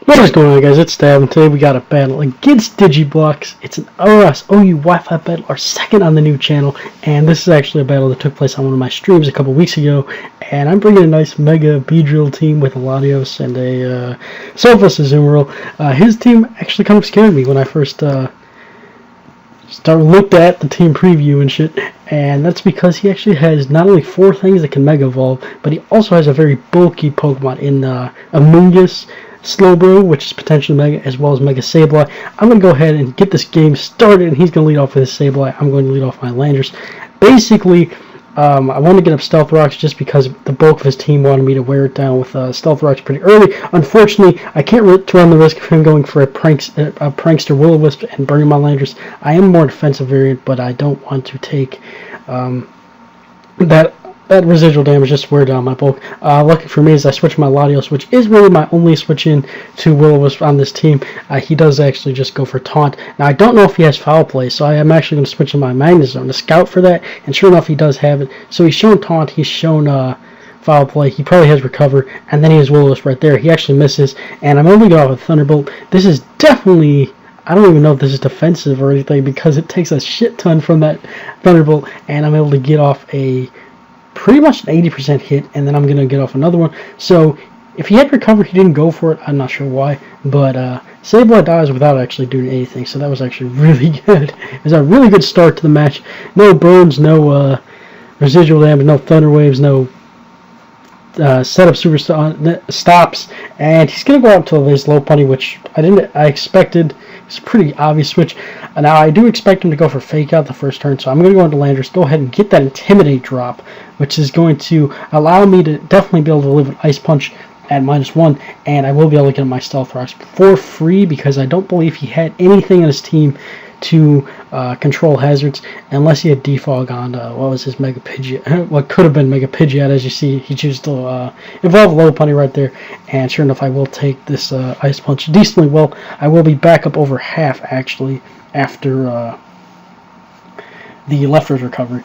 What is going on, guys? It's Stab, and today we got a battle against Digiblox. It's an OU Wi-Fi battle, our second on the new channel, and this is actually a battle that took place on one of my streams a couple weeks ago, and I'm bringing a nice Mega B-Drill team with Latios and a Sophos Azumarill. His team actually kind of scared me when I first looked at the team preview and shit, and that's because he actually has not only 4 things that can Mega Evolve, but he also has a very bulky Pokemon in Amoonguss, Slowbro, which is potentially Mega, as well as Mega Sableye. I'm going to go ahead and get this game started, and he's going to lead off with his Sableye. I'm going to lead off my Landers. Basically, I want to get up Stealth Rocks just because the bulk of his team wanted me to wear it down with Stealth Rocks pretty early. Unfortunately, I can't run the risk of him going for a Prankster Will-O-Wisp and burning my Landers. I am a more defensive variant, but I don't want to take that residual damage just to wear down my bulk. Lucky for me is I switched my Latios, which is really my only switch in to Will-O-Wisp on this team. He does actually just go for Taunt. Now, I don't know if he has Foul Play, so I am actually going to switch in my Magnezone to scout for that, and sure enough, he does have it. So he's shown Taunt, he's shown Foul Play, he probably has Recover, and then he has Will-O-Wisp right there. He actually misses, and I'm only going off with Thunderbolt. This is definitely... I don't even know if this is defensive or anything because it takes a shit ton from that Thunderbolt, and I'm able to get off a pretty much an 80% hit, and then I'm going to get off another one. So if he had Recover, he didn't go for it. I'm not sure why, but Sableye dies without actually doing anything, so that was actually really good. It was a really good start to the match. No burns, no residual damage, no Thunder Waves, no setup super stops, and he's going to go out to his Lopunny, which I expected. It's a pretty obvious switch. Now, I do expect him to go for Fake Out the first turn, so I'm going to go into Landers, go ahead and get that Intimidate drop, which is going to allow me to definitely be able to live with Ice Punch at -1, and I will be able to get my Stealth Rocks for free because I don't believe he had anything in his team to control hazards unless he had Defog on what was his Mega Pidgeot, what could have been Mega Pidgeot. As you see, he chooses to evolve Lopunny right there, and sure enough, I will take this Ice Punch decently well. I will be back up over half actually after the Leftovers recovery.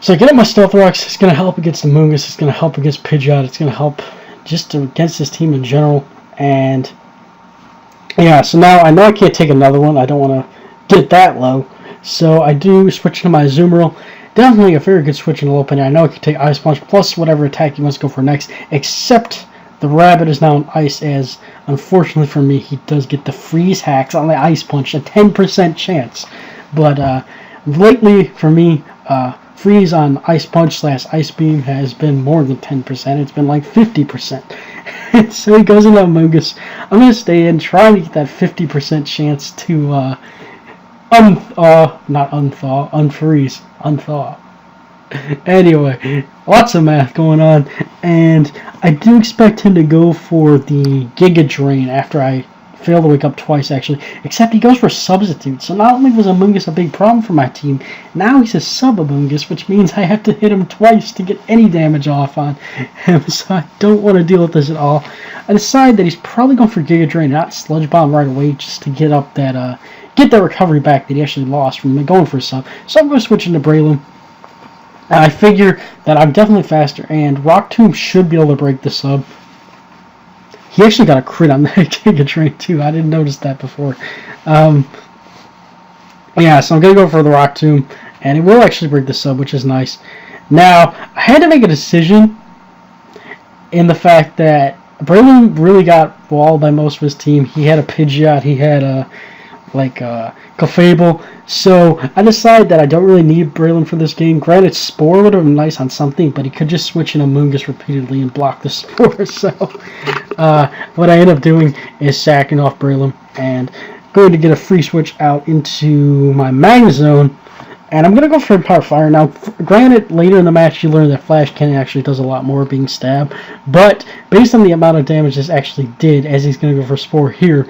So getting my Stealth Rocks is going to help against the Amoonguss, it's going to help against Pidgeot, it's going to help just against this team in general, and yeah, so now I know I can't take another one. I don't want to get that low. So I do switch to my Azumarill. Definitely a very good switch in the Lopunny. I know I can take Ice Punch plus whatever attack he wants to go for next. Except the Rabbit is now on Ice, as unfortunately for me, he does get the Freeze Hacks on the Ice Punch. A 10% chance. But lately for me, Freeze on Ice Punch / Ice Beam has been more than 10%. It's been like 50%. So he goes into Amoonguss. I'm going to stay in, trying to get that 50% chance to unthaw. Anyway, lots of math going on, and I do expect him to go for the Giga Drain after I fail to wake up twice, actually, except he goes for Substitute. So not only was Amoonguss a big problem for my team, now he's a sub-Amoonguss, which means I have to hit him twice to get any damage off on him, so I don't want to deal with this at all. I decide that he's probably going for Giga Drain, not Sludge Bomb right away, just to get up that, get that recovery back that he actually lost from going for a sub. So I'm going to switch into Breloom. And I figure that I'm definitely faster, and Rock Tomb should be able to break the sub. He actually got a crit on that Giga Drain too. I didn't notice that before. Yeah, so I'm going to go for the Rock Tomb, and it will actually break the sub, which is nice. Now, I had to make a decision in the fact that Breloom really got walled by most of his team. He had a Pidgeot, he had a Clefable, so I decided that I don't really need Breloom for this game. Granted, Spore would have been nice on something, but he could just switch in Amoonguss repeatedly and block the Spore, so what I end up doing is sacking off Breloom and going to get a free switch out into my Magnezone, and I'm going to go for Power Fire. Now, granted, later in the match you learn that Flash Cannon actually does a lot more being stabbed, but based on the amount of damage this actually did, as he's going to go for Spore here,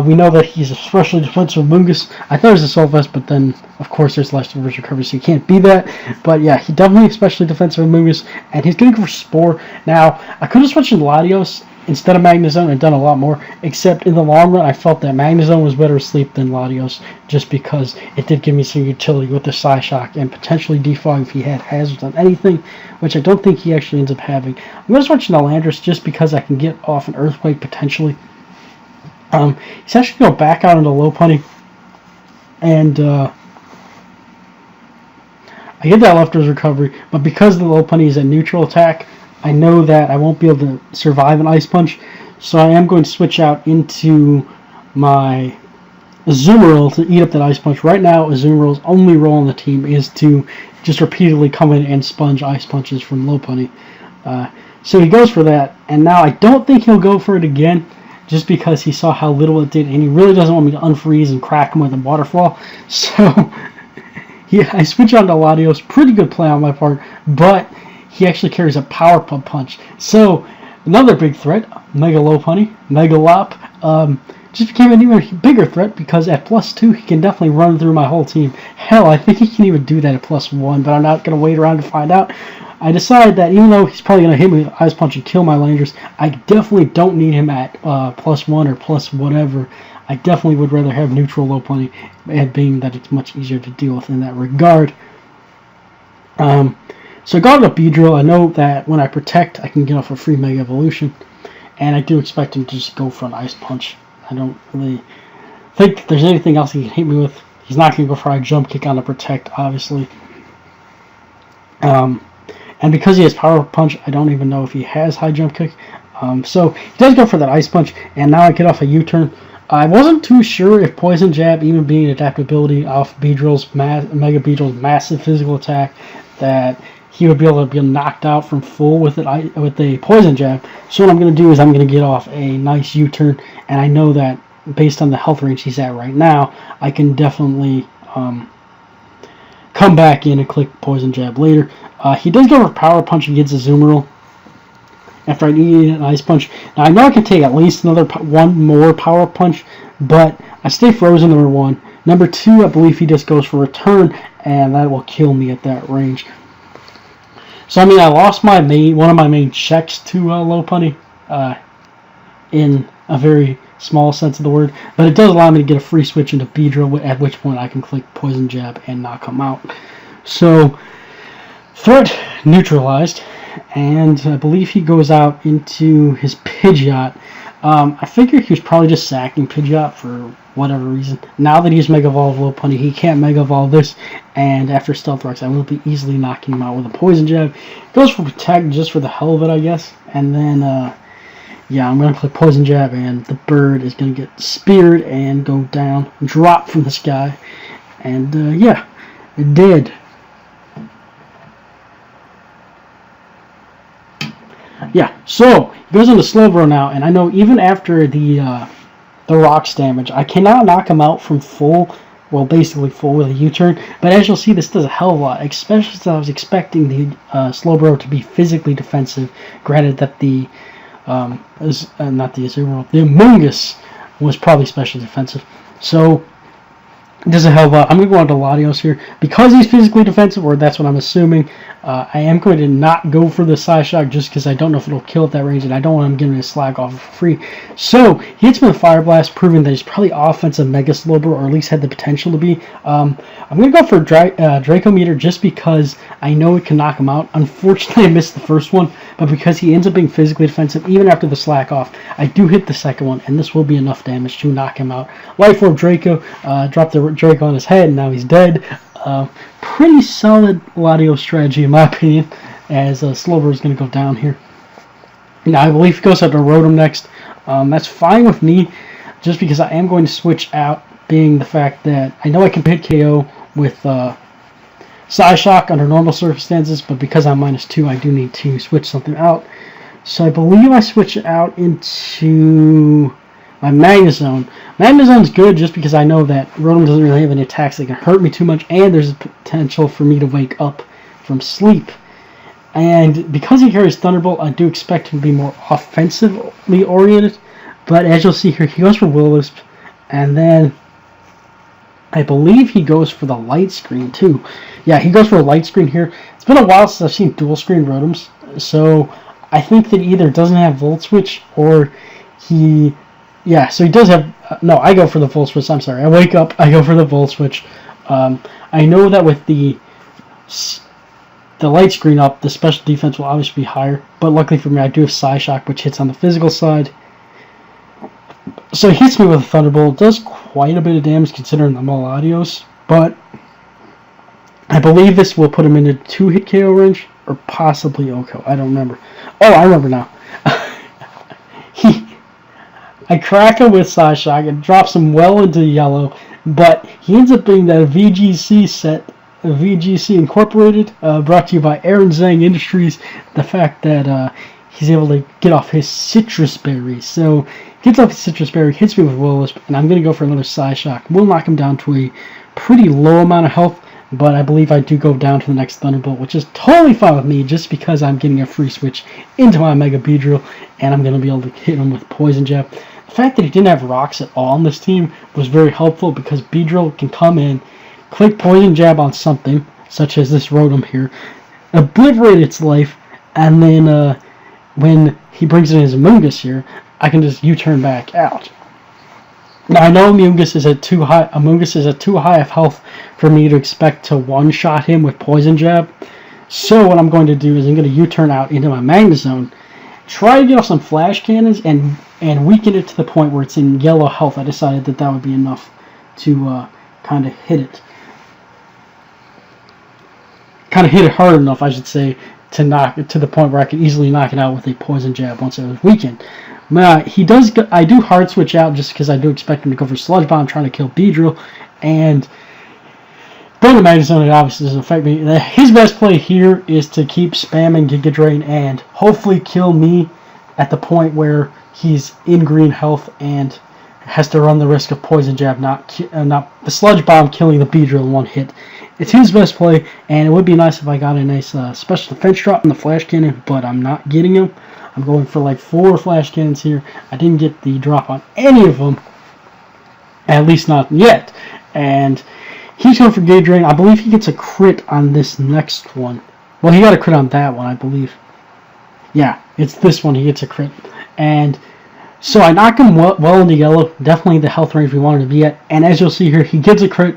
we know that he's especially defensive Amoonguss. I thought it was a Soul-Vest, but then, of course, there's Leftovers recovery, so you can't be that. But yeah, he definitely especially defensive Amoonguss, and he's going to go for Spore. Now, I could have switched to Latios instead of Magnezone and done a lot more, except in the long run I felt that Magnezone was better asleep than Latios, just because it did give me some utility with the Psyshock and potentially defog if he had hazards on anything, which I don't think he actually ends up having. I'm going to switch to Landers just because I can get off an Earthquake potentially, He's actually going to go back out into low punny, and I get that leftovers recovery, but because the low punny is a neutral attack, I know that I won't be able to survive an Ice Punch, so I am going to switch out into my Azumarill to eat up that Ice Punch. Right now, Azumarill's only role on the team is to just repeatedly come in and sponge Ice Punches from low punny. So he goes for that, and now I don't think he'll go for it again, just because he saw how little it did, and he really doesn't want me to unfreeze and crack him with a waterfall. So yeah, I switch on to Latios. Pretty good play on my part, but he actually carries a Power Pump Punch. So another big threat, Mega Low Punny, Mega Lop, just became an even bigger threat because at +2 he can definitely run through my whole team. Hell, I think he can even do that at +1, but I'm not going to wait around to find out. I decided that even though he's probably going to hit me with Ice Punch and kill my Landers, I definitely don't need him at +1 or plus whatever. I definitely would rather have neutral low punny, being that it's much easier to deal with in that regard. So I got a Beedrill. I know that when I protect, I can get off a free Mega Evolution, and I do expect him to just go for an Ice Punch. I don't really think there's anything else he can hit me with. He's not going to go for a Jump Kick on the protect, obviously. And because he has Power Punch, I don't even know if he has High Jump Kick. So he does go for that Ice Punch, and now I get off a U-turn. I wasn't too sure if Poison Jab, even being adaptability off Beedrill's Mega Beedrill's massive physical attack, that he would be able to be knocked out from full with it with a Poison Jab. So what I'm going to do is I'm going to get off a nice U-turn, and I know that based on the health range he's at right now, I can definitely come back in and click Poison Jab later. He does go for Power Punch against Azumarill after I need an Ice Punch. Now I know I can take at least one more Power Punch, but I stay frozen, number one. Number two, I believe he just goes for Return, and that will kill me at that range. So I mean, I lost my one of my main checks to low punny in a very small sense of the word, but it does allow me to get a free switch into Beedrill, at which point I can click Poison Jab and knock him out. So threat neutralized, and I believe he goes out into his Pidgeot. I figure he was probably just sacking Pidgeot for whatever reason. Now that he's Mega Evolved Low Punny, he can't Mega Evolve this, and after Stealth Rocks, I will be easily knocking him out with a Poison Jab. Goes for Protect just for the hell of it, I guess, and then yeah, I'm going to click Poison Jab, and the bird is going to get speared and go down, drop from the sky, and yeah, it did. Yeah, so he goes into Slowbro now, and I know even after the rocks damage, I cannot knock him out from full, well, basically full with a U-turn. But as you'll see, this does a hell of a lot, especially since I was expecting the Slowbro to be physically defensive. Granted that the not the Azumarill, the Amoonguss was probably specially defensive. So it does a hell of a lot. I'm going to go on to Latios here because he's physically defensive, or that's what I'm assuming. I am going to not go for the Psyshock just because I don't know if it'll kill at that range, and I don't want him getting a slag off for free. So he hits me with Fire Blast, proving that he's probably offensive Mega Slowbro, or at least had the potential to be. I'm going to go for Draco Meter just because I know it can knock him out. Unfortunately, I missed the first one, but because he ends up being physically defensive, even after the slack off, I do hit the second one, and this will be enough damage to knock him out. Life Orb Draco, dropped the Draco on his head, and now he's dead. Pretty solid Latios strategy in my opinion, as Slowbro is going to go down here. Now I believe he goes up to Rotom next. That's fine with me, just because I am going to switch out, being the fact that I know I can hit KO with Psyshock under normal circumstances, but because I'm -2, I do need to switch something out. So I believe I switch out into my Magnezone. Magnezone's good just because I know that Rotom doesn't really have any attacks that can hurt me too much, and there's a potential for me to wake up from sleep. And because he carries Thunderbolt, I do expect him to be more offensively oriented. But as you'll see here, he goes for Will-O-Wisp, and then I believe he goes for the Light Screen too. Yeah, he goes for a Light Screen here. It's been a while since I've seen dual screen Rotoms, so I think that either doesn't have Volt Switch or he... Yeah, so he does have... no, I go for the Volt Switch. I'm sorry. I wake up, I go for the Volt Switch. I know that with the Light Screen up, the special defense will obviously be higher. But luckily for me, I do have Psyshock, which hits on the physical side. So he hits me with a Thunderbolt. It does quite a bit of damage considering the Maladios, but I believe this will put him into 2-hit KO range, or possibly OHKO. I don't remember. Oh, I remember now. I crack him with Psyshock and drops him well into yellow, but he ends up being that VGC set, VGC Incorporated, brought to you by Aaron Zhang Industries. The fact that he's able to get off his Citrus Berry. So he gets off his Citrus Berry, hits me with Will-O-Wisp, and I'm going to go for another Psyshock. We'll knock him down to a pretty low amount of health, but I believe I do go down to the next Thunderbolt, which is totally fine with me just because I'm getting a free switch into my Mega Beedrill, and I'm going to be able to hit him with Poison Jab. The fact that he didn't have rocks at all on this team was very helpful because Beedrill can come in, click Poison Jab on something, such as this Rotom here, obliterate its life, and then when he brings in his Amoonguss here, I can just U-turn back out. Now I know Amoonguss is at too high of health for me to expect to one-shot him with Poison Jab. So what I'm going to do is I'm going to U-turn out into my Magnezone, try to get off some Flash Cannons, and weaken it to the point where it's in yellow health. I decided that that would be enough to kind of hit it. Kind of hit it hard enough, I should say, to knock it to the point where I could easily knock it out with a Poison Jab once it was weakened. I do hard switch out just because I do expect him to go for Sludge Bomb, trying to kill Beedrill, and Burn the Magnezone, it obviously doesn't affect me. His best play here is to keep spamming Giga Drain and hopefully kill me at the point where he's in green health and has to run the risk of Poison Jab, not the Sludge Bomb killing the Beedrill in one hit. It's his best play, and it would be nice if I got a nice special defense drop in the Flash Cannon, but I'm not getting him. I'm going for like 4 Flash Cannons here. I didn't get the drop on any of them, at least not yet. And he's going for Giga Drain. I believe he gets a crit on this next one. Well, he got a crit on that one, I believe. Yeah, it's this one he gets a crit. And so I knock him well into yellow, definitely the health range we wanted to be at. And as you'll see here, he gets a crit,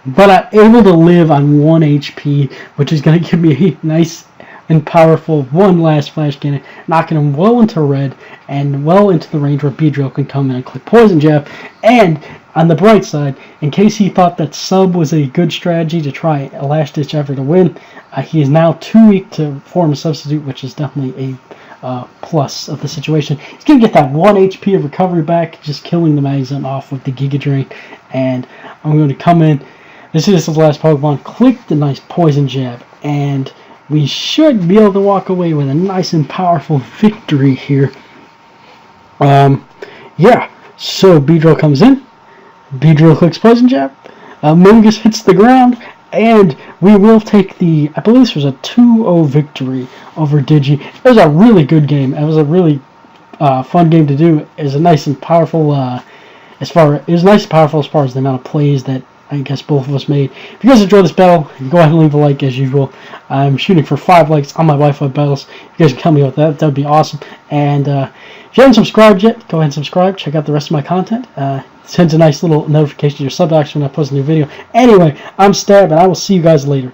but I'm able to live on 1 HP, which is going to give me a nice and powerful one last Flash Cannon, knocking him well into red and well into the range where Beedrill can come in and click Poison Jab. And on the bright side, in case he thought that sub was a good strategy to try a last-ditch effort to win, he is now too weak to form a substitute, which is definitely a plus of the situation. He's going to get that 1 HP of recovery back, just killing the Magnezone off with the Giga Drain. And I'm going to come in. This is the last Pokemon. Click the nice Poison Jab, and we should be able to walk away with a nice and powerful victory here. Yeah, so Beedrill comes in. Beedrill clicks Poison Jab. Amoonguss hits the ground, and we will take the, I believe this was a 2-0 victory over Digi. It was a really good game. It was a really fun game to do. It was a nice and powerful, as far as the amount of plays that I guess both of us made. If you guys enjoyed this battle, go ahead and leave a like as usual. I'm shooting for 5 likes on my Wi-Fi battles. If you guys can tell me about that, that would be awesome. And if you haven't subscribed yet, go ahead and subscribe. Check out the rest of my content. Sends a nice little notification to your sub box when I post a new video. Anyway, I'm Stab, and I will see you guys later.